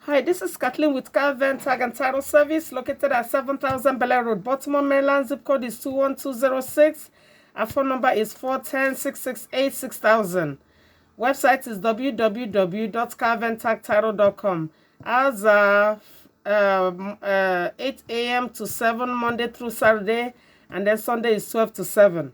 Hi, this is Kathleen with Kal-Ven Tag and Title Service located at 7000 Bel Road, Baltimore, Maryland. Zip code is 21206. Our phone number is 410-668-6000. Website is www.kalventagtitle.com. Hours are 8 a.m. to 7 Monday through Saturday, and then Sunday is 12 to 7.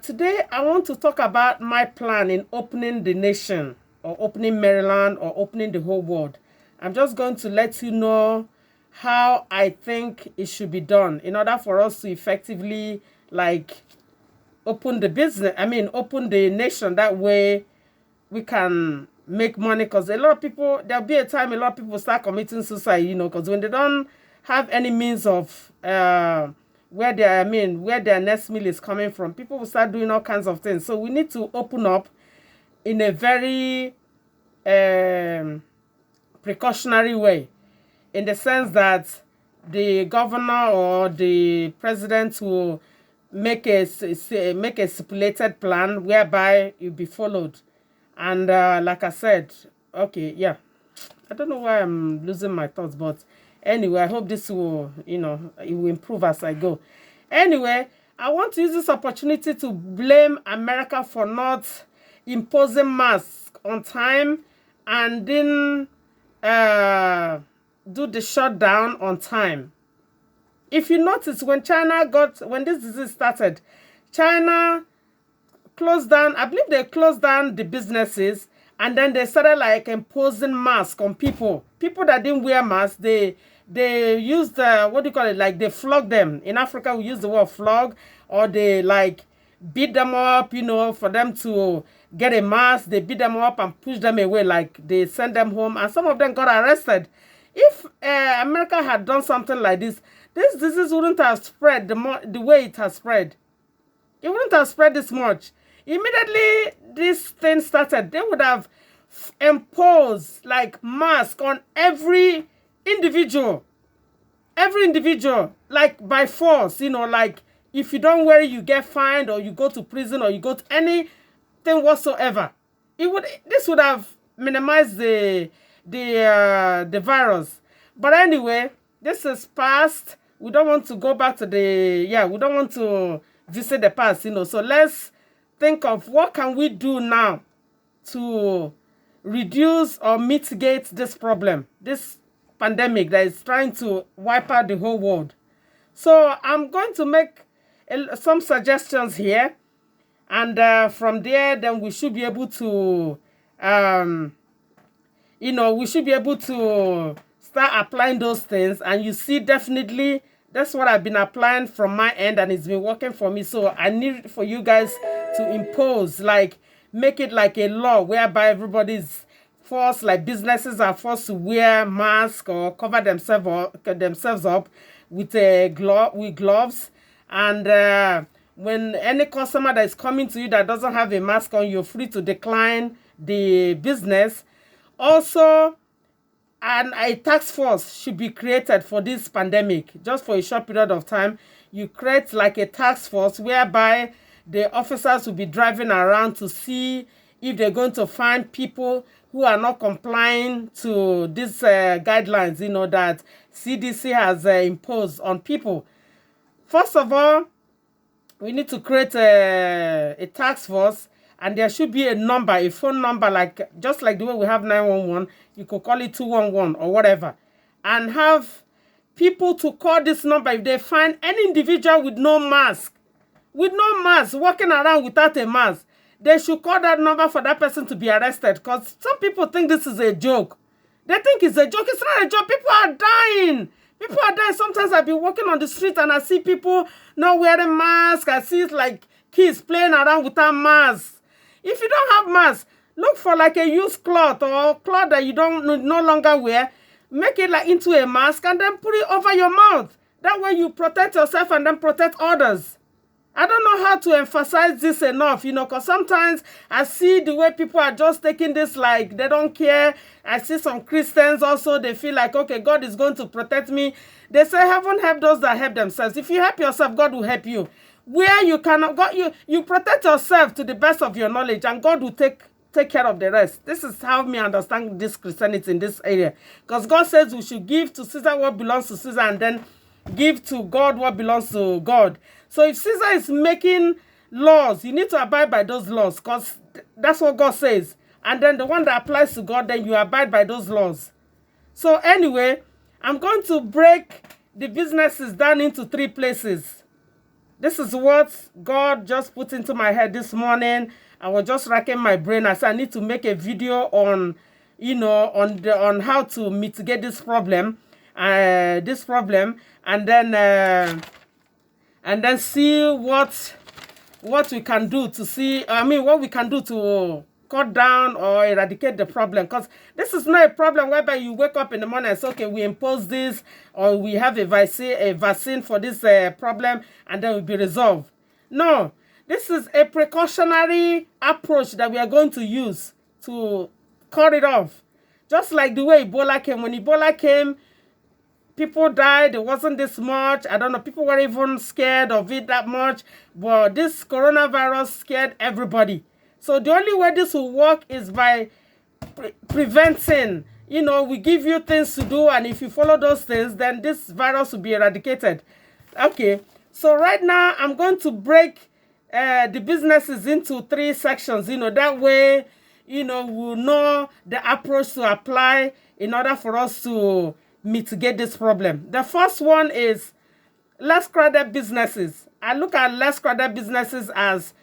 Today, I want to talk about my plan in opening the nation, or opening Maryland, or opening the whole world. I'm just going to let you know how I think it should be done in order for us to effectively, open the business. Open the nation. That way, we can make money. Because a lot of people, there'll be a time a lot of people start committing suicide. Because when they don't have any means of where their next meal is coming from, people will start doing all kinds of things. So we need to open up in a very precautionary way, in the sense that the governor or the president will make a stipulated plan whereby it be followed. And like I said, okay, yeah, I don't know why I'm losing my thoughts, but anyway, I hope this will, it will improve as I go. Anyway, I want to use this opportunity to blame America for not imposing masks on time and then do the shutdown on time. If you notice, when this disease started, China closed down, I believe they closed down the businesses, and then they started imposing masks on people. People that didn't wear masks, they used, they flog them. In Africa, we use the word flog, or they beat them up, for them to get a mask. They beat them up and push them away, they send them home, and some of them got arrested. If America had done something like this disease wouldn't have spread the way it has spread. It wouldn't have spread this much. Immediately this thing started, they would have imposed mask on every individual. Every individual, by force, if you don't wear it, you get fined, or you go to prison, or you go to anything whatsoever. This would have minimized the virus. But anyway, this is past. We don't want to go back to we don't want to visit the past, So let's think of what can we do now to reduce or mitigate this problem, this pandemic that is trying to wipe out the whole world. So I'm going to make some suggestions here, and from there, then we should be able to, we should be able to start applying those things. And you see, definitely, that's what I've been applying from my end, and it's been working for me. So I need for you guys to impose, make it like a law whereby everybody's forced, businesses are forced to wear masks or cover themselves up with gloves. And when any customer that is coming to you that doesn't have a mask on, you're free to decline the business. Also, and a task force should be created for this pandemic, just for a short period of time. You create a task force whereby the officers will be driving around to see if they're going to find people who are not complying to these guidelines, that CDC has imposed on people. First of all, we need to create a task force, and there should be a number, a phone number, just like the way we have 911. You could call it 211 or whatever, and have people to call this number if they find any individual with no mask, walking around without a mask. They should call that number for that person to be arrested, because some people think this is a joke. They think it's a joke. It's not a joke. People are dying. People are dying. Sometimes I've been walking on the street and I see people not wearing masks. I see kids playing around without masks. If you don't have masks, look for a used cloth or cloth that you no longer wear. Make it into a mask and then put it over your mouth. That way you protect yourself and then protect others. I don't know how to emphasize this enough, because sometimes I see the way people are just taking this they don't care. I see some Christians also, they feel okay, God is going to protect me. They say, heaven help those that help themselves. If you help yourself, God will help you. Where you cannot, God, you protect yourself to the best of your knowledge, and God will take take care of the rest. This is how me understand this Christianity in this area. Because God says we should give to Caesar what belongs to Caesar and then give to God what belongs to God. So if Caesar is making laws, you need to abide by those laws because that's what God says. And then the one that applies to God, then you abide by those laws. So anyway, I'm going to break the businesses down into 3 places. This is what God just put into my head this morning. I was just racking my brain. I said I need to make a video on, you know, on how to mitigate this problem, and then see what we can do to see. I mean, what we can do to cut down or eradicate the problem, because this is not a problem whereby you wake up in the morning and say, okay, we impose this or we have a vaccine for this problem and then it will be resolved. No, this is a precautionary approach that we are going to use to cut it off. Just like the way Ebola came. When Ebola came, people died. It wasn't this much. I don't know. People were even scared of it that much. But this coronavirus scared everybody. So the only way this will work is by preventing. You know, we give you things to do, and if you follow those things, then this virus will be eradicated. Okay, so right now I'm going to break the businesses into 3 sections. You know, that way, you know, we'll know the approach to apply in order for us to mitigate this problem. The first one is less crowded businesses. I look at less crowded businesses as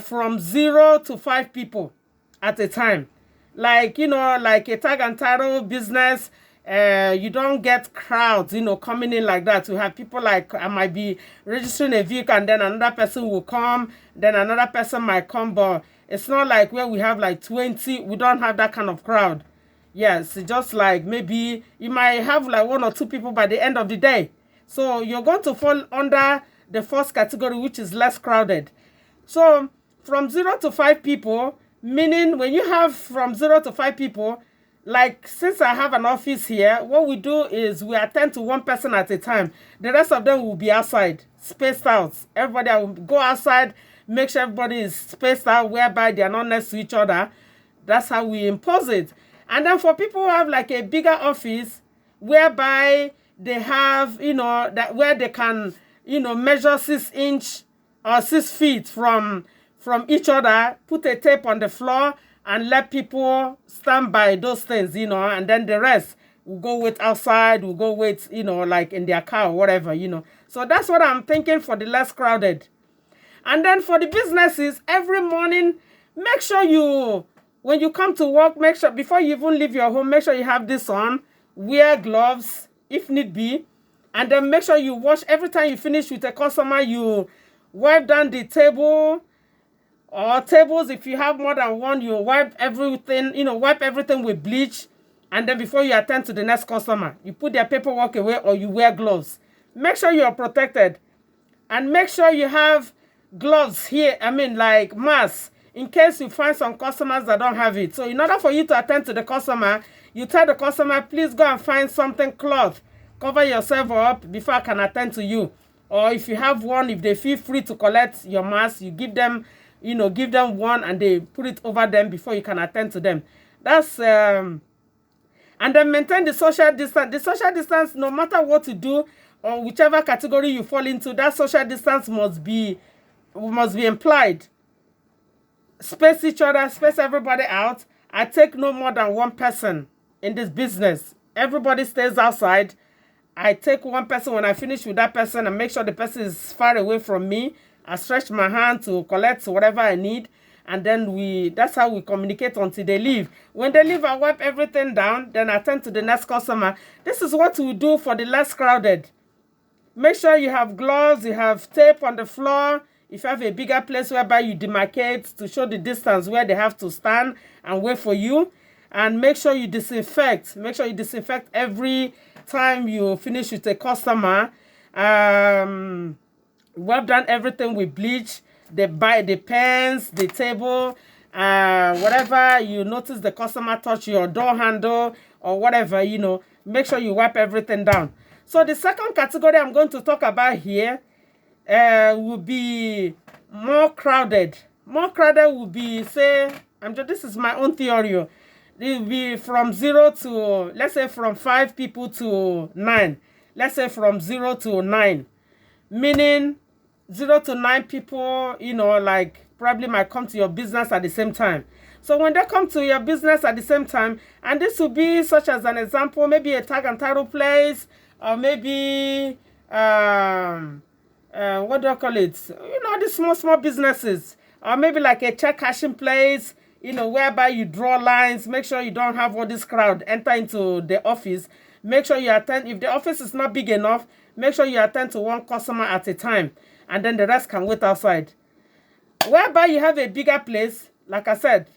from 0 to 5 people at a time. Like, you know, like a tag and title business, you don't get crowds, you know, coming in like that. You have people like, I might be registering a vehicle and then another person will come, then another person might come, but it's not like where we have like 20, we don't have that kind of crowd. Yes, it's just like maybe you might have like 1 or 2 people by the end of the day. So you're going to fall under the first category, which is less crowded. So from 0 to 5 people, meaning when you have from 0 to 5 people, like since I have an office here, what we do is we attend to 1 person at a time. The rest of them will be outside, spaced out. Everybody will go outside, make sure everybody is spaced out, whereby they are not next to each other. That's how we impose it. And then for people who have like a bigger office, whereby they have, you know, that where they can, you know, measure 6 inch or 6 feet from each other, put a tape on the floor and let people stand by those things, you know, and then the rest will go wait outside, will go wait, you know, like in their car or whatever, you know. So that's what I'm thinking for the less crowded. And then for the businesses, every morning, make sure you, when you come to work, make sure, before you even leave your home, make sure you have this on, wear gloves if need be, and then make sure you wash every time you finish with a customer, you wipe down the table, or tables, if you have more than one, you wipe everything, you know, wipe everything with bleach. And then before you attend to the next customer, you put their paperwork away or you wear gloves. Make sure you are protected. And make sure you have gloves here, I mean like masks, in case you find some customers that don't have it. So in order for you to attend to the customer, you tell the customer, please go and find something cloth. Cover yourself up before I can attend to you. Or if you have one, if they feel free to collect your mask, you give them, you know, give them one and they put it over them before you can attend to them. That's, and then maintain the social distance. The social distance, no matter what you do, or whichever category you fall into, that social distance must be implied. Space each other, space everybody out. I take no more than 1 person in this business. Everybody stays outside. I take 1 person when I finish with that person and make sure the person is far away from me. I stretch my hand to collect whatever I need, and then that's how we communicate until they leave. When they leave, I wipe everything down, then I attend to the next customer. This is what we do for the less crowded. Make sure you have gloves, you have tape on the floor. If you have a bigger place whereby you demarcate to show the distance where they have to stand and wait for you. And make sure you disinfect. Make sure you disinfect every time you finish with a customer. Wipe down everything with bleach, the pens, the table, whatever you notice the customer touch your door handle or whatever, you know, make sure you wipe everything down. So the second category I'm going to talk about here will be more crowded. More crowded will be, say, This is my own theory. It will be from 0 to, let's say from 5 people to 9. Let's say from 0 to 9. Meaning 0 to 9 people, like probably might come to your business at the same time. So when they come to your business at the same time, and this will be such as an example, maybe a tag and title place, or maybe what do I call it? The small businesses, or maybe like a check cashing place, whereby you draw lines, make sure you don't have all this crowd enter into the office. Make sure you attend. If the office is not big enough, make sure you attend to one customer at a time, and then the rest can wait outside. Whereby you have a bigger place, like I said,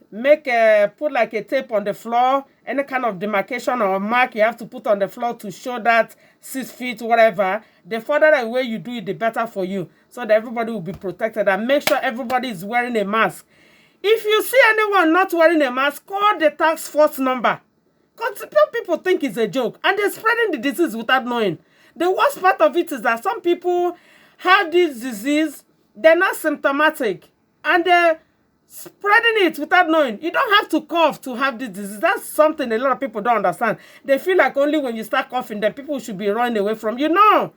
put like a tape on the floor, any kind of demarcation or mark you have to put on the floor to show that 6 feet, whatever. The further away you do it, the better for you, so that everybody will be protected. And make sure everybody is wearing a mask. If you see anyone not wearing a mask, call the task force number. Because people think it's a joke, and they're spreading the disease without knowing. The worst part of it is that some people have this disease, they're not symptomatic, and they're spreading it without knowing. You don't have to cough to have this disease. That's something a lot of people don't understand. They feel like only when you start coughing, then people should be running away from you. No.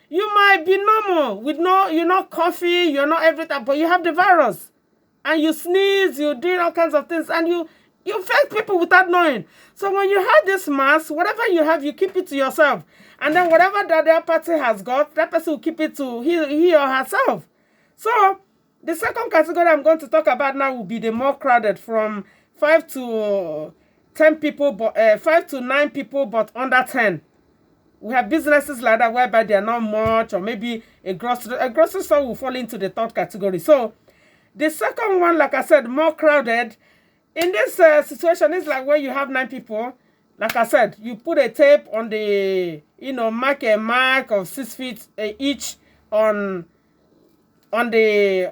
You might be normal with you're not coughing, you're not everything, but you have the virus. And you sneeze, you do all kinds of things, and you infect people without knowing. So when you have this mask, whatever you have, you keep it to yourself. And then whatever the other party has got, that person will keep it to he or herself. So the second category I'm going to talk about now will be the more crowded, from 5 to 10 people, but 5 to 9 people, but under 10. We have businesses like that whereby they are not much, or maybe a grocery store will fall into the third category. So the second one, like I said, more crowded. In this situation, it's like when you have 9 people. Like I said, you put a tape on the, mark a mark of 6 feet each on the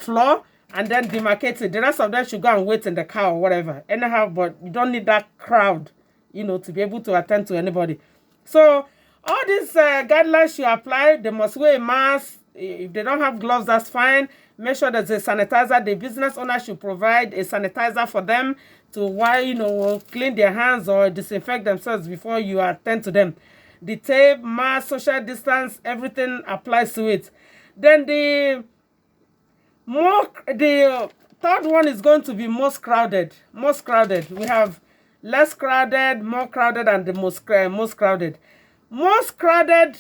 floor, and then demarcate it. The rest of them should go and wait in the car or whatever. Anyhow, but you don't need that crowd, to be able to attend to anybody. So all these guidelines you apply, they must wear a mask. If they don't have gloves, that's fine. Make sure there's a sanitizer. The business owner should provide a sanitizer for them to clean their hands or disinfect themselves before you attend to them. The tape, mask, social distance, everything applies to it. Then the third one is going to be most crowded. Most crowded. We have less crowded, more crowded, and the most crowded. Most crowded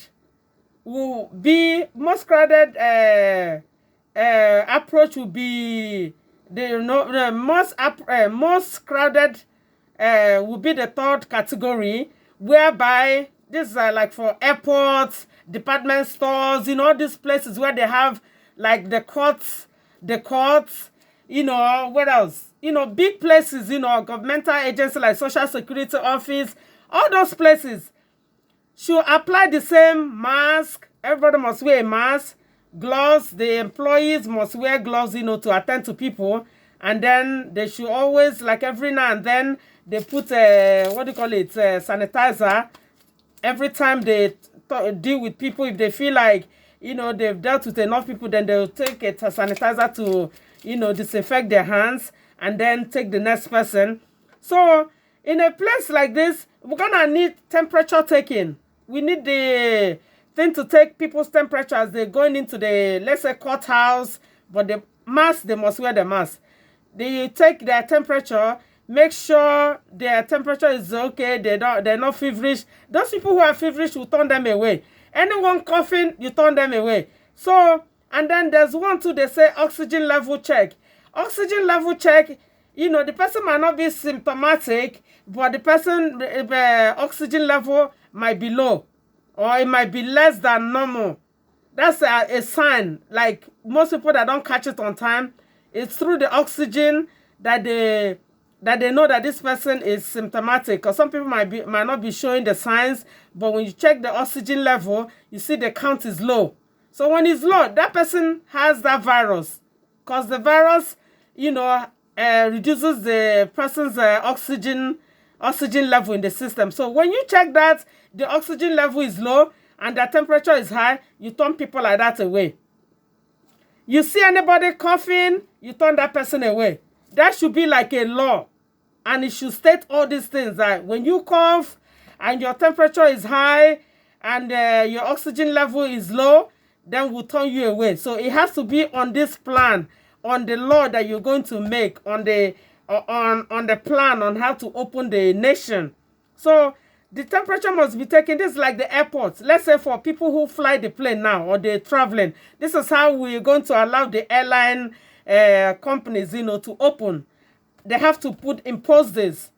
will be approach will be the most crowded will be the third category, whereby this is like for airports, department stores, all these places where they have like the courts, what else? Big places, governmental agencies like Social Security Office, all those places should apply the same mask. Everybody must wear a mask. Gloves, the employees must wear gloves, to attend to people. And then they should always, like every now and then, they put sanitizer. Every time they deal with people, if they feel like, they've dealt with enough people, then they'll take a sanitizer to, disinfect their hands, and then take the next person. So in a place like this, we're gonna need temperature taking. We need the thing to take people's temperature as they're going into the, let's say, courthouse, but the mask, they must wear the mask. They take their temperature, make sure their temperature is okay, they're not feverish. Those people who are feverish, will turn them away. Anyone coughing, you turn them away. So, and then there's one too, they say oxygen level check. Oxygen level check, the person might not be symptomatic, but the person, oxygen level might be low, or it might be less than normal. That's a sign. Like most people that don't catch it on time, it's through the oxygen that they know that this person is symptomatic. Because some people might not be showing the signs, but when you check the oxygen level, you see the count is low. So when it's low, that person has that virus, because the virus, reduces the person's oxygen level in the system. So when you check that the oxygen level is low and the temperature is high, you turn people like that away. You see anybody coughing, you turn that person away. That should be like a law. And it should state all these things, that when you cough and your temperature is high and your oxygen level is low, then we'll turn you away. So it has to be on this plan, on the law that you're going to make, on the plan on how to open the nation. So the temperature must be taken. This is like the airport. Let's say for people who fly the plane now or they're traveling, this is how we're going to allow the airline companies, to open. They have to impose this.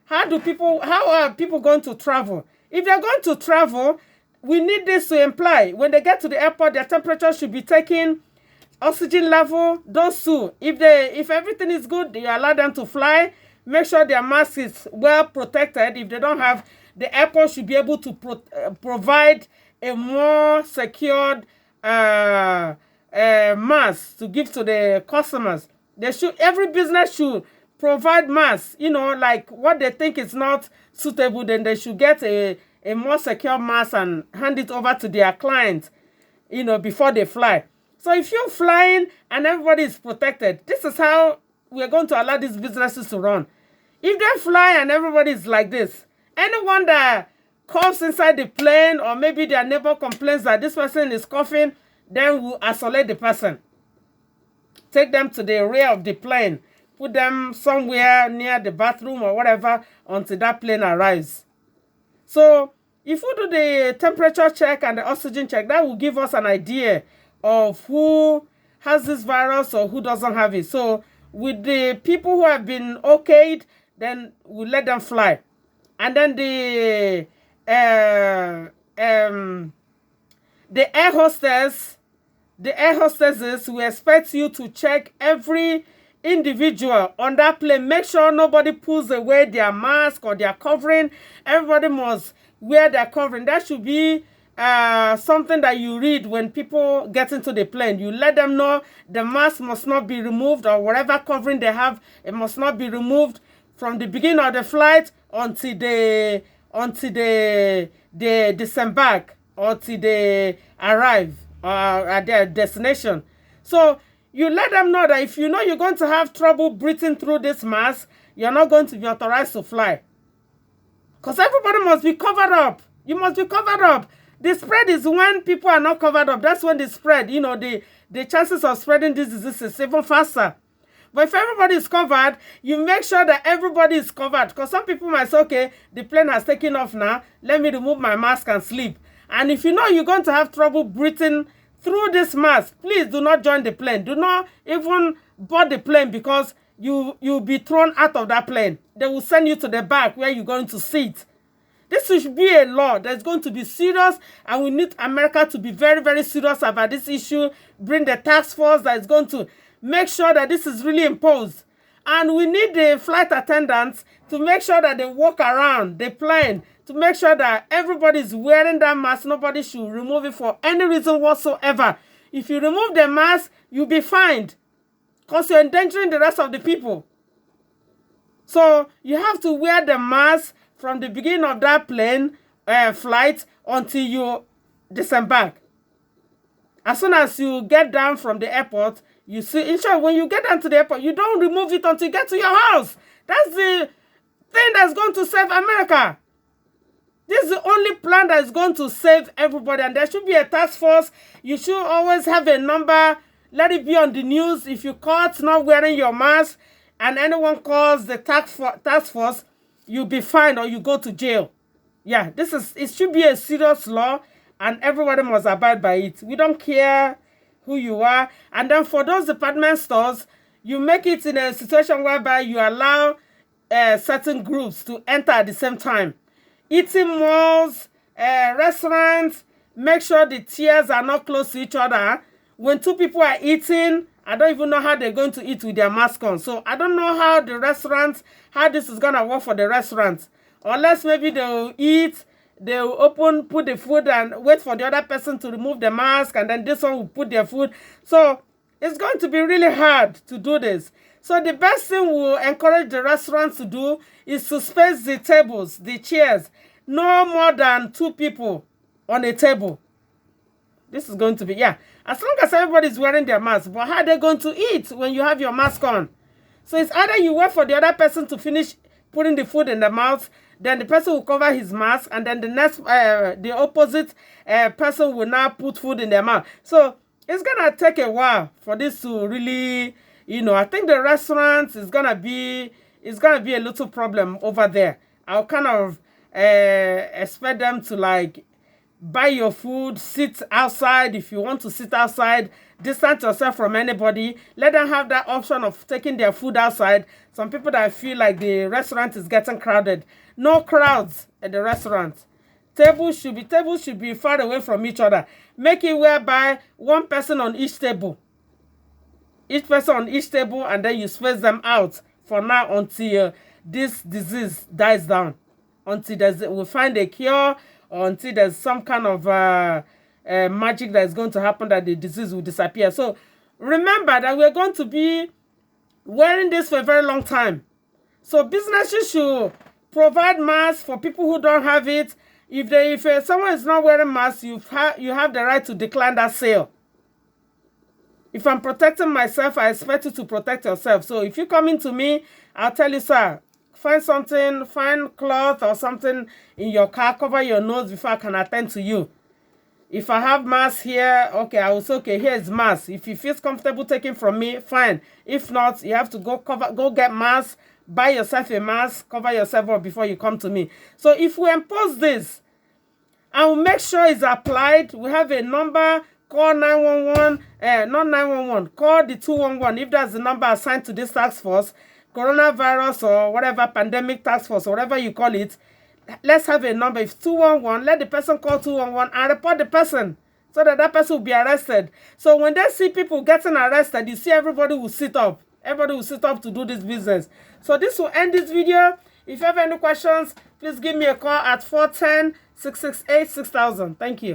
How are people going to travel? If they're going to travel, we need this to imply when they get to the airport, their temperature should be taken, oxygen level, those two. If everything is good, you allow them to fly. Make sure their mask is well protected. If they don't have, the airport should be able to provide a more secured mask to give to the customers. Every business should provide masks, like what they think is not suitable, then they should get a more secure mask and hand it over to their clients, before they fly. So if you're flying and everybody is protected, this is how we're going to allow these businesses to run. If they fly and everybody is like this, anyone that coughs inside the plane, or maybe their neighbor complains that this person is coughing, then we'll isolate the person. Take them to the rear of the plane. Put them somewhere near the bathroom or whatever until that plane arrives. So if we do the temperature check and the oxygen check, that will give us an idea of who has this virus or who doesn't have it. So with the people who have been okayed, then we'll let them fly. And then the air hostesses, we expect you to check every individual on that plane. Make sure nobody pulls away their mask or their covering. Everybody must wear their covering. That should be something that you read when people get into the plane. You let them know the mask must not be removed, or whatever covering they have, it must not be removed from the beginning of the flight until they disembark or till they arrive at their destination. So you let them know that if you know you're going to have trouble breathing through this mask, you're not going to be authorized to fly. Because everybody must be covered up. You must be covered up. The spread is when people are not covered up. That's when the spread, the chances of spreading this disease is even faster. But if everybody is covered, you make sure that everybody is covered. Because some people might say, okay, the plane has taken off now. Let me remove my mask and sleep. And if you know you're going to have trouble breathing through this mask, please do not join the plane. Do not even board the plane, because you'll be thrown out of that plane. They will send you to the back where you're going to sit. This should be a law that's going to be serious, and we need America to be very, very serious about this issue. Bring the task force that is going to make sure that this is really imposed. And we need the flight attendants to make sure that they walk around the plane to make sure that everybody is wearing that mask. Nobody should remove it for any reason whatsoever. If you remove the mask, you'll be fined, because you're endangering the rest of the people. So you have to wear the mask from the beginning of that plane flight until you disembark. As soon as you get down from the airport, you see, in short, when you get down to the airport, you don't remove it until you get to your house. That's the thing that's going to save America. This is the only plan that is going to save everybody. And there should be a task force. You should always have a number. Let it be on the news. If you caught not wearing your mask and anyone calls the task force, you'll be fined or you go to jail. Yeah, it should be a serious law, and everybody must abide by it. We don't care who you are. And then for those department stores, you make it in a situation whereby you allow certain groups to enter at the same time. Eating malls, restaurants, make sure the chairs are not close to each other. When two people are eating, I don't even know how they're going to eat with their mask on. So I don't know how this is going to work for the restaurants. Unless maybe they'll eat, they'll put the food and wait for the other person to remove the mask, and then this one will put their food. So it's going to be really hard to do this. So the best thing we'll encourage the restaurants to do is to space the tables, the chairs, no more than 2 people on a table. This is going to be, as long as everybody's wearing their mask. But how are they going to eat when you have your mask on? So it's either you wait for the other person to finish putting the food in the mouth, then the person will cover his mask, and then the next, the opposite person will now put food in their mouth. So it's gonna take a while for this to really, you know, I think the restaurant is gonna be, a little problem over there. I'll kind of expect them to like buy your food, sit outside. If you want to sit outside, distance yourself from anybody. Let them have that option of taking their food outside. Some people that feel like the restaurant is getting crowded. No crowds at the restaurant. Tables should be far away from each other. Make it whereby one person on each table. Each person on each table, and then you space them out for now until this disease dies down. Until we find a cure, or until there's some kind of magic that is going to happen that the disease will disappear. So remember that we're going to be wearing this for a very long time. So businesses should provide masks for people who don't have it. If someone is not wearing masks, you have the right to decline that sale. If I'm protecting myself, I expect you to protect yourself. So if you come into me, I'll tell you, sir, find cloth or something in your car, cover your nose before I can attend to you. If I have mask here, okay, I will say, okay, here's mask. If you feel comfortable taking from me, fine. If not, you have to go get mask, buy yourself a mask, cover yourself up before you come to me. So if we impose this, I will make sure it's applied. We have a number. Call 911, not 911, call the 211 if that's the number assigned to this task force, coronavirus or whatever, pandemic task force, whatever you call it. Let's have a number. If 211, let the person call 211 and report the person so that that person will be arrested. So when they see people getting arrested, you see everybody will sit up. Everybody will sit up to do this business. So this will end this video. If you have any questions, please give me a call at 410-668-6000. Thank you.